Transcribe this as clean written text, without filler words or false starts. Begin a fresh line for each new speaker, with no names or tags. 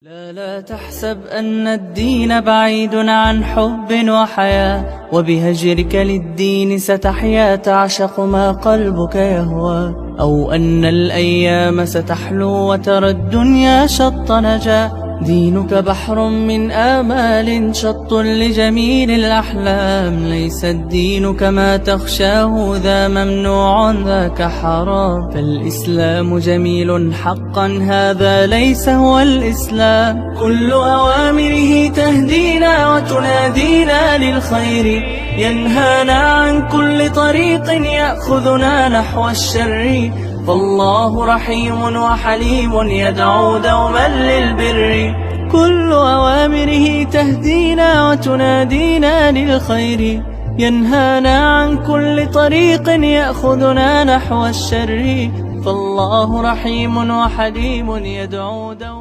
لا تحسب أن الدين بعيد عن حب وحياة، وبهجرك للدين ستحيا تعشق ما قلبك يهوى، أو أن الأيام ستحلو وترى الدنيا شط نجاة. دينك بحر من آمال شط لجميل الأحلام، ليس الدين كما تخشاه ذا ممنوع ذاك حرام. فالإسلام جميل حقا هذا ليس هو الإسلام، كل أوامره تهدينا وتنادينا للخير، ينهانا عن كل طريق يأخذنا نحو الشر. فالله رحيم وحليم يدعو دوما للبر، كل أوامره تهدينا وتنادينا للخير، ينهانا عن كل طريق يأخذنا نحو الشر. فالله رحيم وحليم يدعو دوما